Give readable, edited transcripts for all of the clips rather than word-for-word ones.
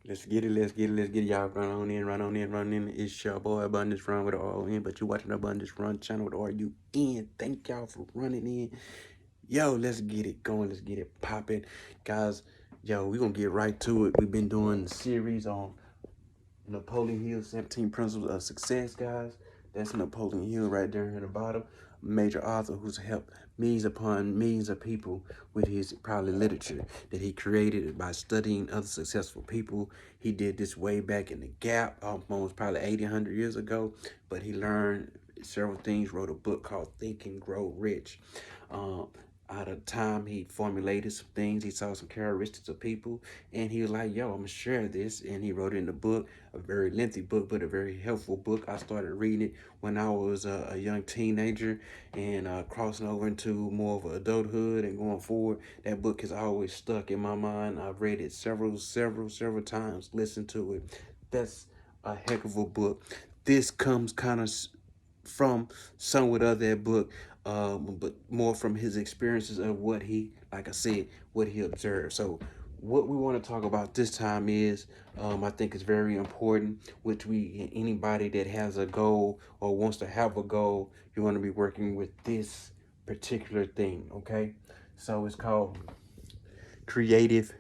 Let's get it, let's get it, let's get it. Y'all run on in, run on in, run in. It's your boy Abundance Run with the R-O-N, but you watching the Abundance Run channel with the R-U-N. Thank y'all for running in. Yo, let's get it going, let's get it popping. Guys, yo, we gonna get right to it. We've been doing the series on Napoleon Hill's 17 Principles of Success, guys. That's Napoleon Hill right there in the bottom. Major author who's helped millions upon millions of people with his probably literature that he created by studying other successful people. He did this way back in the gap, almost probably 100 years ago, but he learned several things, wrote a book called Think and Grow Rich. Out of time, he formulated some things. He saw some characteristics of people, and he was like, yo, I'm gonna share this. And he wrote it in the book, a very lengthy book, but a very helpful book. I started reading it when I was a young teenager and crossing over into more of adulthood and going forward. That book has always stuck in my mind. I've read it several times, listened to it. That's a heck of a book. This comes kind of from somewhat of that book, but more from his experiences of what he, like I said, what he observed. So what we want to talk about this time is, I think it's very important, which anybody that has a goal or wants to have a goal, you want to be working with this particular thing, okay? So it's called creative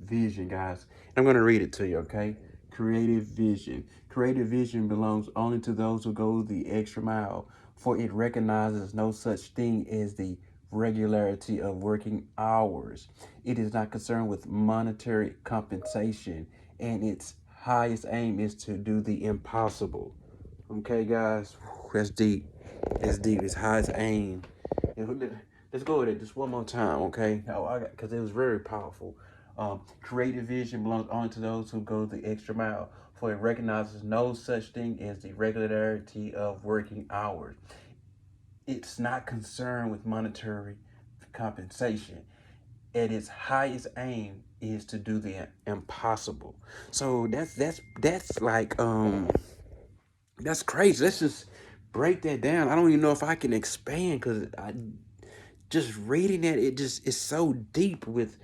vision, guys. I'm going to read it to you, okay? Creative vision. Creative vision belongs only to those who go the extra mile, for it recognizes no such thing as the regularity of working hours. It is not concerned with monetary compensation, and its highest aim is to do the impossible. Okay, guys, that's deep. That's deep. Its highest aim. Let's go with it just one more time, okay? Because it was very powerful. Creative vision belongs only to those who go the extra mile, for it recognizes no such thing as the regularity of working hours. It's not concerned with monetary compensation. At its highest aim is to do the impossible. So that's like that's crazy. Let's just break that down. I don't even know if I can expand because I just reading that, it just is so deep with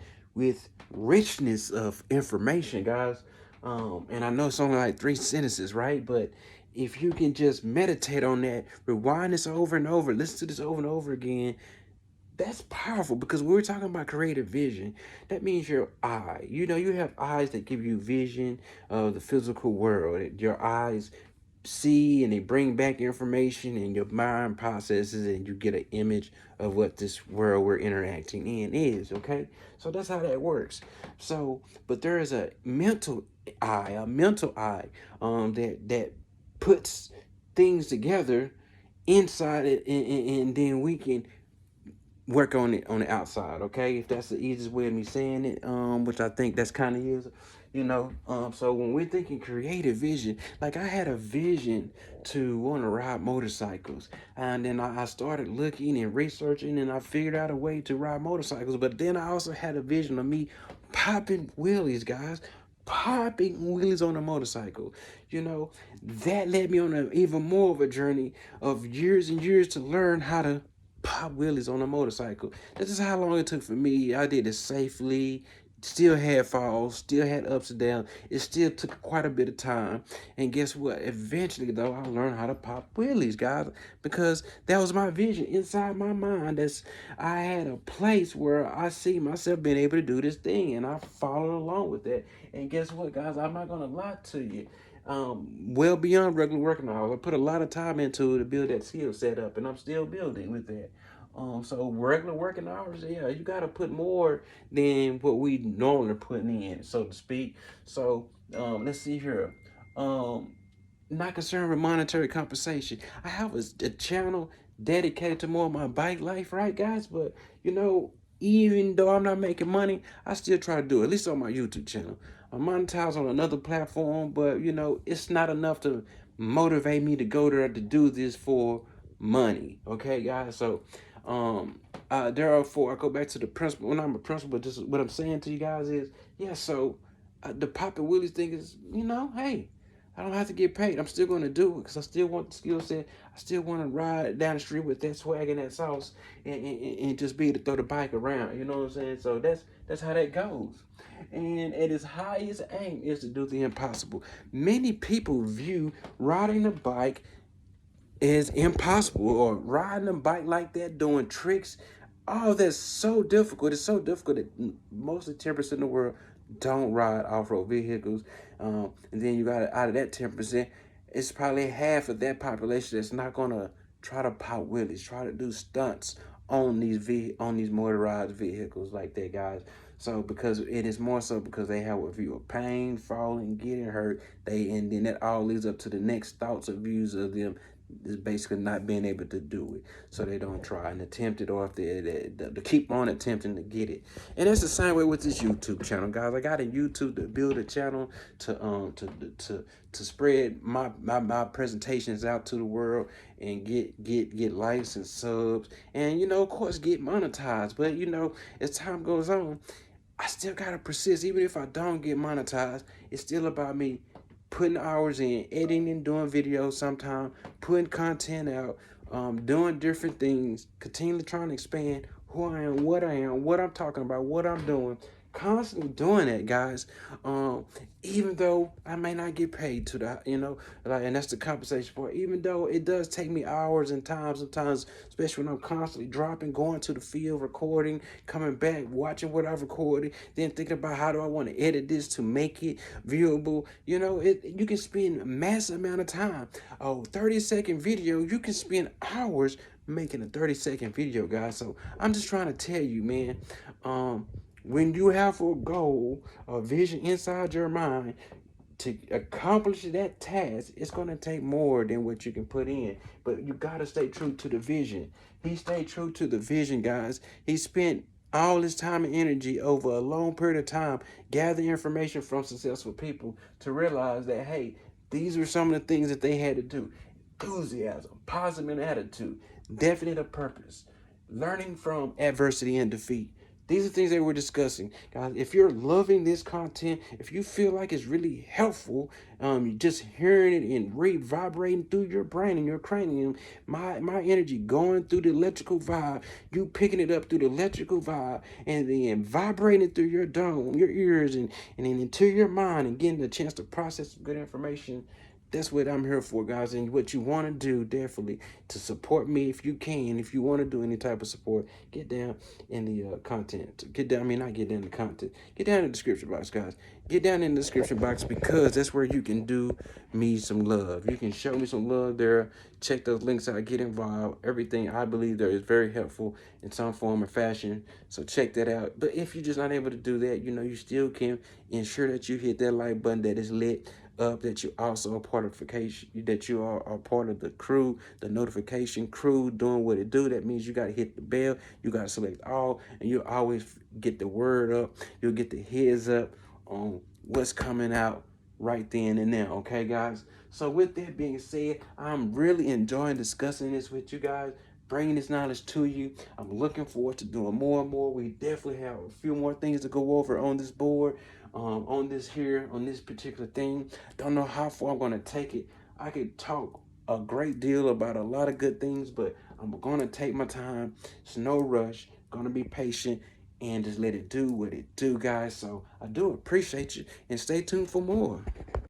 richness of information, guys. And I know it's only like 3 sentences, right? But if you can just meditate on that, rewind this over and over, listen to this over and over again, that's powerful. Because when we're talking about creative vision, that means your eye. You know, you have eyes that give you vision of the physical world. Your eyes see and they bring back information, and your mind processes and you get an image of what this world we're interacting in is, okay? So that's how that works. So but there is a mental eye that puts things together inside it, and then we can work on it on the outside, okay? If that's the easiest way of me saying it, which I think that's kind of is, so when we're thinking creative vision, like I had a vision to want to ride motorcycles, and then I started looking and researching, and I figured out a way to ride motorcycles. But then I also had a vision of me popping wheelies, guys, popping wheelies on a motorcycle. That led me on even more of a journey of years and years to learn how to pop wheelies on a motorcycle. This is how long it took for me. I did it safely. Still had falls, still had ups and downs. It still took quite a bit of time. And guess what? Eventually, though, I learned how to pop wheelies, guys, because that was my vision inside my mind. I had a place where I see myself being able to do this thing, and I followed along with that. And guess what, guys? I'm not gonna lie to you. Well beyond regular working hours, I put a lot of time into it to build that skill set up, and I'm still building with that. So regular working hours, yeah, you got to put more than what we normally are putting in, so to speak. So let's see here. Um, Not concerned with monetary compensation. I have a channel dedicated to more of my bike life, right, guys? But even though I'm not making money, I still try to do it, at least on my YouTube channel. I'm monetized on another platform, but it's not enough to motivate me to go there to do this for money. Okay, guys. So, therefore, I go back to the principle. When I'm a principle, just what I'm saying to you guys is, yeah. So, the popping willies thing is, hey. I don't have to get paid. I'm still going to do it because I still want the skill set. I still want to ride down the street with that swag and that sauce, and just be able to throw the bike around. You know what I'm saying? So that's how that goes. And at its highest aim is to do the impossible. Many people view riding a bike is impossible, or riding a bike like that, doing tricks. Oh, that's so difficult. It's so difficult that most of the 10% in the world don't ride off-road vehicles. And then you got out of that 10%, it's probably half of that population that's not gonna try to pop wheelies, try to do stunts on these motorized vehicles like that, guys. So because it is more so because they have a view of pain, falling, getting hurt, and then that all leads up to the next thoughts or views of them is basically not being able to do it, so they don't try and attempt it, or if they keep on attempting to get it. And it's the same way with this YouTube channel, guys. I got a YouTube to build a channel to spread my presentations out to the world and get likes and subs, and of course get monetized. But as time goes on, I still gotta persist. Even if I don't get monetized, it's still about me putting hours in, editing and doing videos sometimes, putting content out, doing different things, continually trying to expand who I am, what I'm talking about, what I'm doing. Constantly doing that, guys. Even though I may not get paid to that, and that's the compensation for it. Even though it does take me hours and time sometimes, especially when I'm constantly dropping, going to the field, recording, coming back, watching what I've recorded, then thinking about how do I want to edit this to make it viewable. You can spend a massive amount of time. Oh, 30-second video, you can spend hours making a 30-second video, guys. So I'm just trying to tell you, man, when you have a goal, a vision inside your mind to accomplish that task, it's going to take more than what you can put in. But you got to stay true to the vision. He stayed true to the vision, guys. He spent all his time and energy over a long period of time gathering information from successful people to realize that, hey, these are some of the things that they had to do. Enthusiasm, positive attitude, definite purpose, learning from adversity and defeat. These are things that we're discussing, guys. If you're loving this content, if you feel like it's really helpful, just hearing it and vibrating through your brain and your cranium, my energy going through the electrical vibe, you picking it up through the electrical vibe, and then vibrating through your dome, your ears, and then into your mind, and getting the chance to process good information. That's what I'm here for, guys. And what you want to do, definitely, to support me if you can. If you want to do any type of support, get down in the content. Get down, I mean, not get down in the content. Get down in the description box, guys. Get down in the description box, because that's where you can do me some love. You can show me some love there. Check those links out. Get involved. Everything I believe there is very helpful in some form or fashion. So check that out. But if you're just not able to do that, you still can ensure that you hit that like button that is lit up, that you also are part of that you are part of the crew, the notification crew doing what it do. That means you got to hit the bell, you got to select all, and you always get the word up. You'll get the heads up on what's coming out right then and there. Okay, guys? So with that being said, I'm really enjoying discussing this with you guys, bringing this knowledge to you. I'm looking forward to doing more and more. We definitely have a few more things to go over on this board, on this particular thing. Don't know how far I'm going to take it. I could talk a great deal about a lot of good things, but I'm going to take my time. It's no rush. Going to be patient and just let it do what it do, guys. So I do appreciate you, and stay tuned for more.